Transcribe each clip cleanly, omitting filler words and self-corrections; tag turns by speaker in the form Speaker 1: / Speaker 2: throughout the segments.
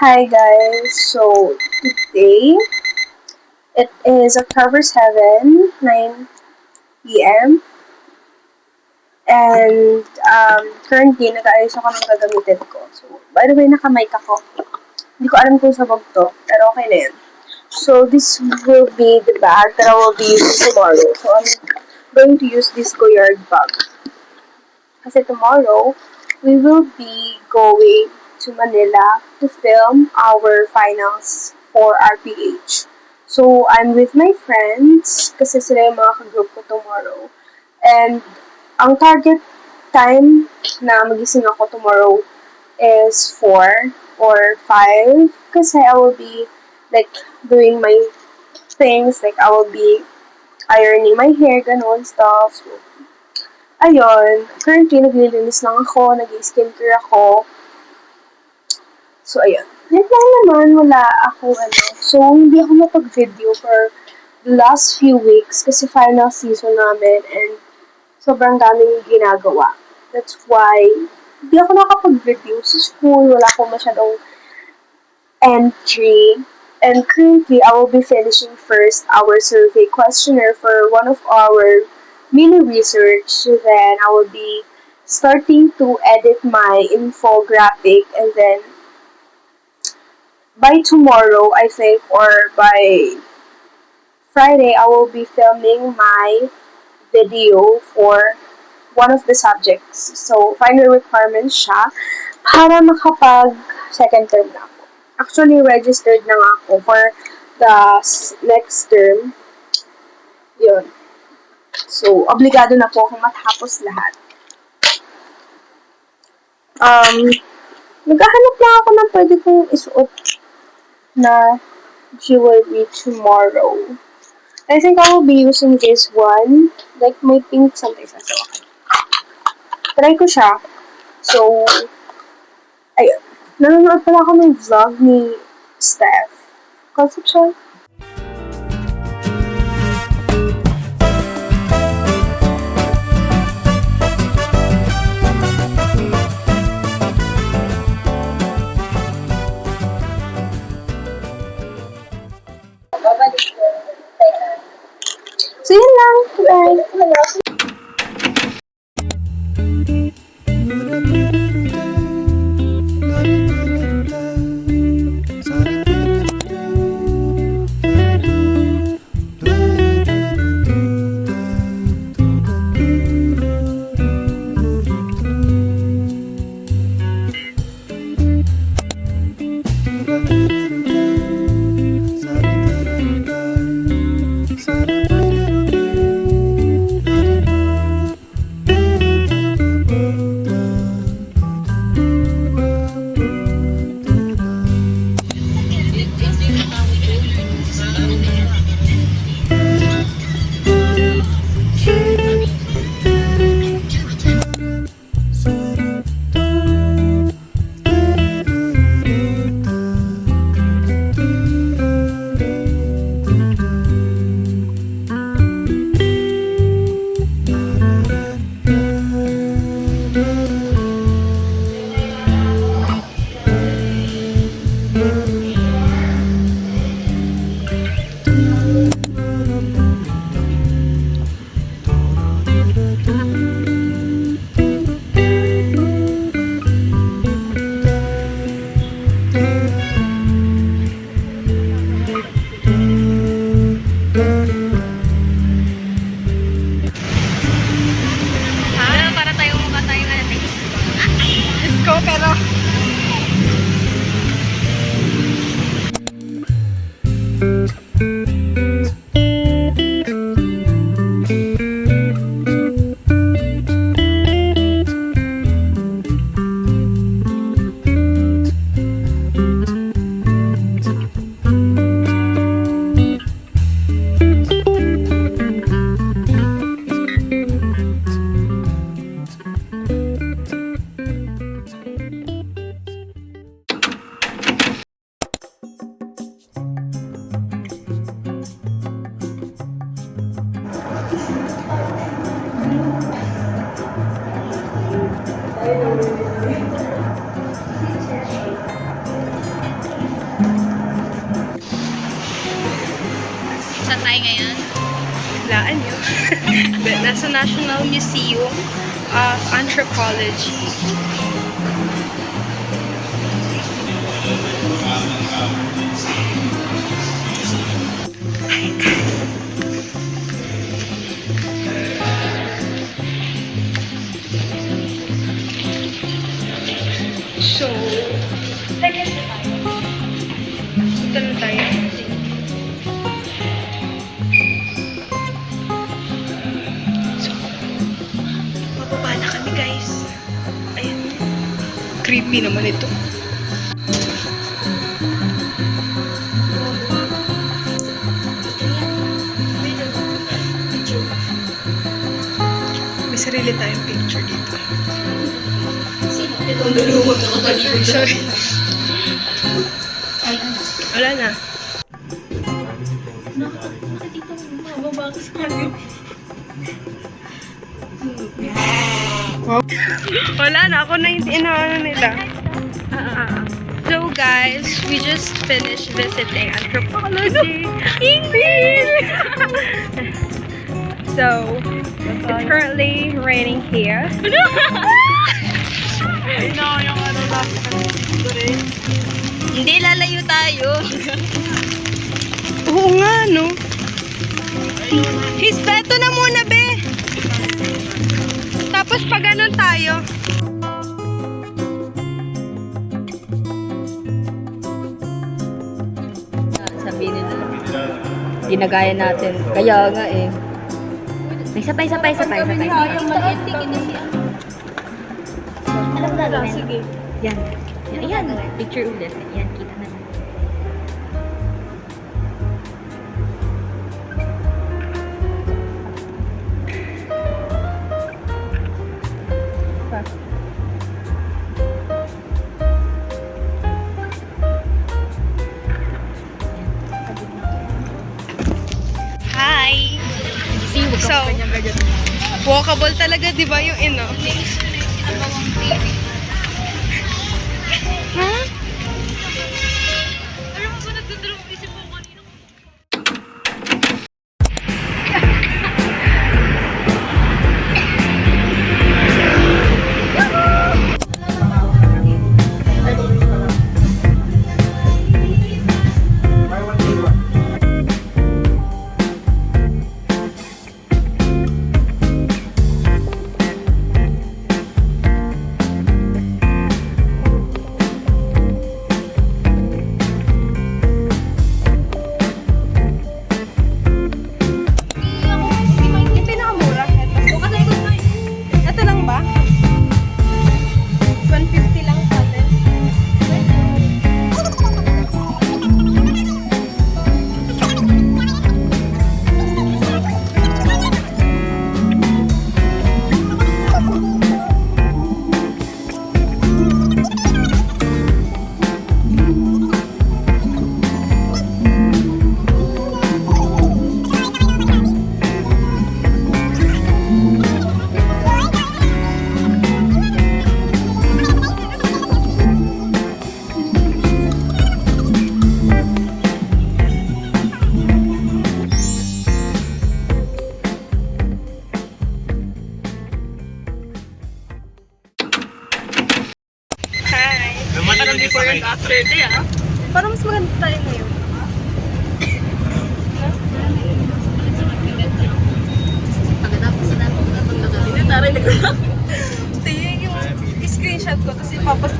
Speaker 1: Hi guys, so today it is October 7, 9 p.m. And currently nag-aayos ako ng gagamitin ko. So, by the way, naka-mic ako. Hindi ko alam kung sabog to, pero okay na yun. So, this will be the bag that I will be using tomorrow. So, I'm going to use this Goyard bag. Kasi tomorrow, we will be going to Manila to film our finals for RPH. So, I'm with my friends kasi sila yung mga ka-group ko tomorrow. And ang target time na magising ako tomorrow is 4 or 5 kasi I will be like doing my things, like I will be ironing my hair, ganon stuff. So, ayun, currently naglilinis lang ako, nag-skincare ako. So, ayun. Yun lang naman, wala ako, So, hindi ako napag-video for the last few weeks kasi final season namin and sobrang daming ginagawa. That's why, hindi ako nakapag-video sa school, wala akong masyadong entry. And currently, I will be finishing first our survey questionnaire for one of our mini research. Then, I will be starting to edit my infographic and then by tomorrow, I think, or by Friday, I will be filming my video for one of the subjects. So, final requirements siya para makapag second term na ako. Actually, registered na nga ako for the next term. Yun. So, obligado na po akong matapos lahat. Naghahanap lang ako ng pwede kong isuot na jewelry tomorrow. I think I will be using this one. Like, may pink something sa okay. Try ko siya. So, ayun. Nanonood pala ako ng vlog ni Steph. Concept siya. So, yun lang. Bye!
Speaker 2: Saan tayo ngayon?
Speaker 1: Laan yun. Nasa National Museum of Anthropology. So, punta na tayo. So, mababa na kami guys. Ayan. Creepy naman ito. May sarili tayong picture dito. Sorry. Wala na. Wala na. Ako na yung inaano nila. So guys, we just finished visiting anthropology. English! So, it's currently raining here.
Speaker 2: Hindi, lalayo tayo.
Speaker 1: Oo nga, no? Hispeto na muna, be! Tapos pag ganun tayo.
Speaker 2: Sabihin nila, ginagaya natin. Kaya nga eh. May sabay. Alam mo na, sige. Yan. Yan. Picture ulit. Yan, kita na.
Speaker 1: Hi! So, walkable talaga, di ba yung ino? Huh? Parang before and after day, ah. Parang mas maganda tayo ngayon.
Speaker 2: Pagkatapos na ako na pagkakalimutan.
Speaker 1: Taray na lang. Tingin yung screenshot ko, tapos ipapas...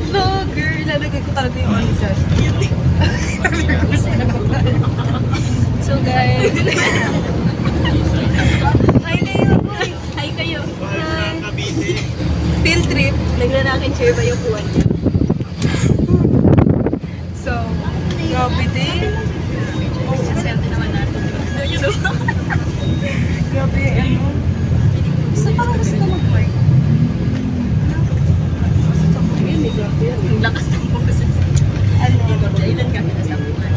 Speaker 1: Vlogger! Ilalagay ko talaga yung answer. So guys... Hi Leo!
Speaker 2: Hi kayo.
Speaker 1: Hi! Field trip.
Speaker 2: Naglalaking chair ba yung kuwan niya?
Speaker 1: So, grabe din.
Speaker 2: Swerte naman natin.
Speaker 1: So, grabe yung ano. So, parang gusto ko mag-work.
Speaker 2: Ang lakas ng boses.
Speaker 1: Ano?
Speaker 2: Ilan kami nasabuhan?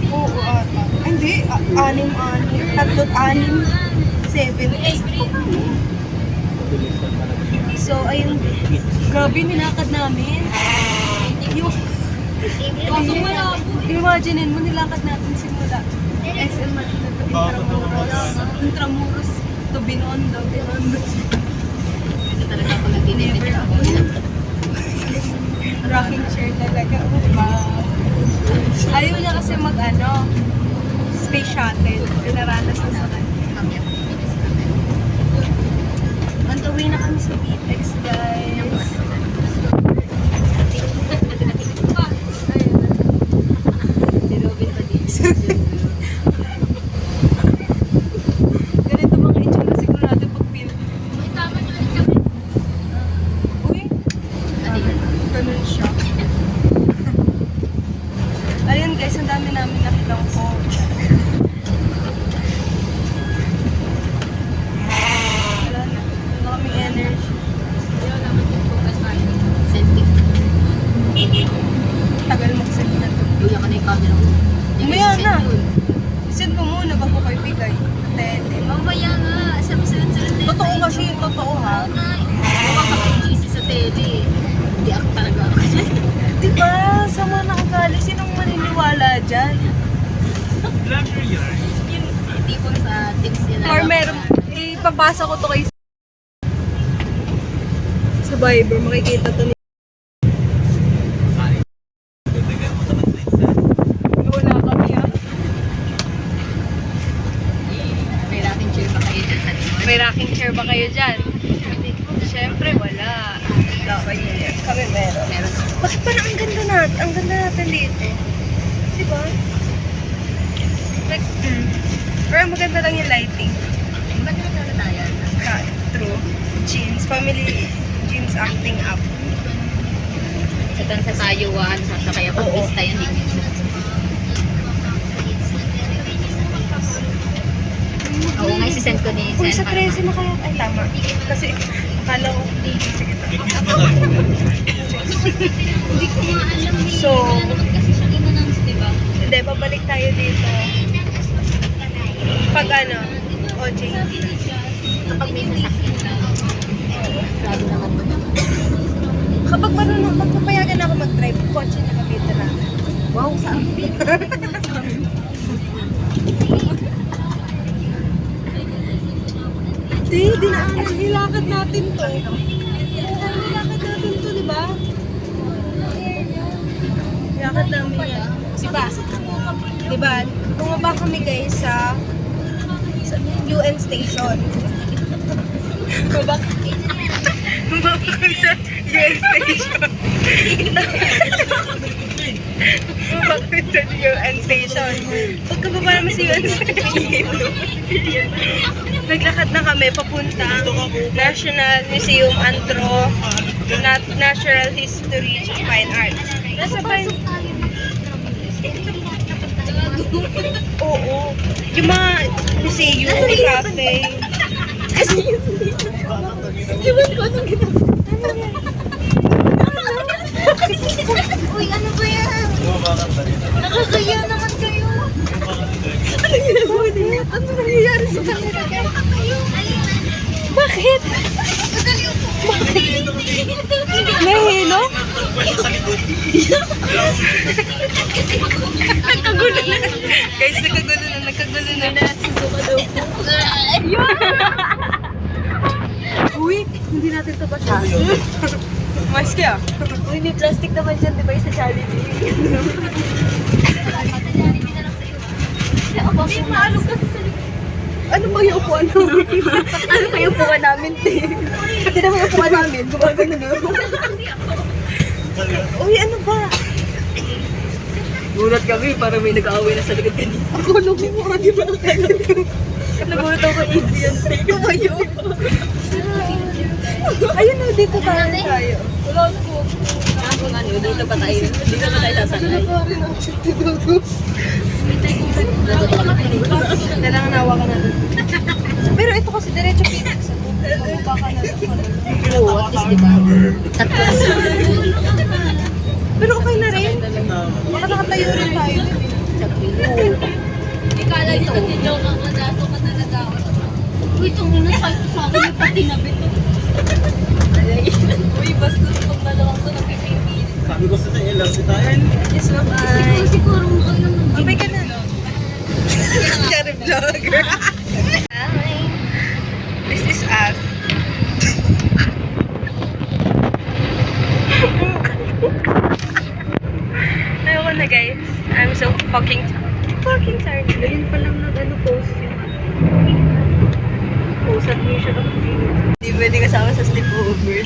Speaker 1: Oo, ata. Hindi, 6. 3, 7. So, ayun. Grabe, nilakad namin. Yung... Imagine mo, nilakad natin simula SM Intramuros to Binondo.
Speaker 2: Ito talaga ako nag-dinner ako.
Speaker 1: Rocking chair talaga. Wow. Ayaw niya kasi space shuttle. Pinaranas na sa kanya. On the way na kami sa BTEX, guys.
Speaker 2: Si Robin pa din.
Speaker 1: Ganito mga itsura siguro natin pag Uy, ganun siya. Ayun guys, ang dami namin nakitang po. Wala na kaming energy. Tagal mag-send na to.
Speaker 2: Luya ka na yung camera mo.
Speaker 1: Umaya na. Send mo muna bago kayo bigay. Tete.
Speaker 2: Mamaya nga. Sabi-sunod-sunod na.
Speaker 1: Totoo kasi, totoo ha.
Speaker 2: Nakakapag-GC sa tele. Hindi ako talaga ako.
Speaker 1: Diba? Sama na ugali. Sinong maniniwala dyan?
Speaker 2: Hindi po sa tips nila.
Speaker 1: Or meron, ipapasa ko to kay sa Viber. Makikita to ni wala kami ha.
Speaker 2: May rocking chair ba kayo dyan sa likod?
Speaker 1: May rocking chair ba kayo dyan? Siyempre wala. Dapat yan. Kami meron.
Speaker 2: Meron.
Speaker 1: Bakit parang ang ganda natin? Ang ganda natin dito. Diba? Like, pero maganda lang yung lighting.
Speaker 2: Ba't naman na tayo?
Speaker 1: True. Jeans. Family jeans acting up.
Speaker 2: Sa tansa Taiwan, sa kaya pag pista yan, hindi ko. Oo nga, isi-send ko ni
Speaker 1: Uy,
Speaker 2: Sen.
Speaker 1: sa 13 na kaya. Ay, tama. Kasi, akala ko. Sige,
Speaker 2: Hindi ko nga alam eh.
Speaker 1: So,
Speaker 2: Kasi siya in-announce, diba?
Speaker 1: hindi, babalik tayo dito. Pag OJ.
Speaker 2: Kapag may sasakyan lang. Lalo naman mo.
Speaker 1: Kapag marunong, magpapayagan ako mag-drive, kotse na kapita natin.
Speaker 2: Wow, saan?
Speaker 1: Dinaanan, nilakad natin to. Nilakad natin to, di ba? Nilakad namin yan. Diba, bumaba kami guys sa UN station. Bumaba kami sa UN station. Bumaba kami sa UN station. Pagkababa namin sa UN station, naglakad na kami papunta National Museum Antro, Natural History, Fine Arts. Nasa Fine... Oo. Yung mga museum, cafe. Kasi yun dito. Iwan ko anong ginagawa.
Speaker 2: Uy, ano ba yan? Nakakaya naman kayo.
Speaker 1: Ano ginagawa niya? Ano nangyayari sa kanila? Bakit? Bakit? Nahilo? Nagkagulo na. Guys, nagkagulo na.
Speaker 2: Susuka daw po.
Speaker 1: Uy, hindi natin ito pa mas kaya? Uy, may plastic naman dyan, di ba? Sa Jollibee.
Speaker 2: May maalog kasi sa likod.
Speaker 1: Ano ba yung upuan namin? Ano ba yung upuan namin? Hindi naman yung upuan namin. Gumagano na. Uy, ano ba?
Speaker 2: Gulat kami, parang may nag-aaway na sa likod kanina.
Speaker 1: Ako nung mga di ba nagulat ako Indian tape. Tumayo. Ayun na, dito tayo. Wala ko.
Speaker 2: Ako nga, dito pa tayo. Dito pa tayo sasakay.
Speaker 1: Kailangan nawa ka na doon. Pero ito kasi diretso Phoenix. Baka na
Speaker 2: Oo, at least diba? Tatlo.
Speaker 1: Pero okay na rin. Baka nakatayo rin tayo.
Speaker 2: Ikala dito nag-joke ako, dato ka talaga ako. Uy, itong nasa sa akin yung pati na bito.
Speaker 1: Uy, basta pag malawang to, nagpipipili.
Speaker 3: Sabi ko sa ilang si tayo.
Speaker 1: Yes, bye-bye.
Speaker 2: Siguro mo kayo naman.
Speaker 1: Bye ka na. vlogger. Hi. This is us. Ayoko na guys. I'm so fucking tired.
Speaker 2: Ayun pa lang post yung post niyo siya ng video.
Speaker 1: Hindi pwede kasama sa sleepover.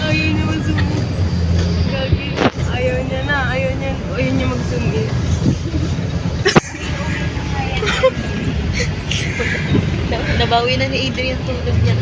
Speaker 1: Ayaw niya mag-zoom. Gagi. Ayaw niya mag-zoom in.
Speaker 2: Nabawi na ni Adrian tulog niya.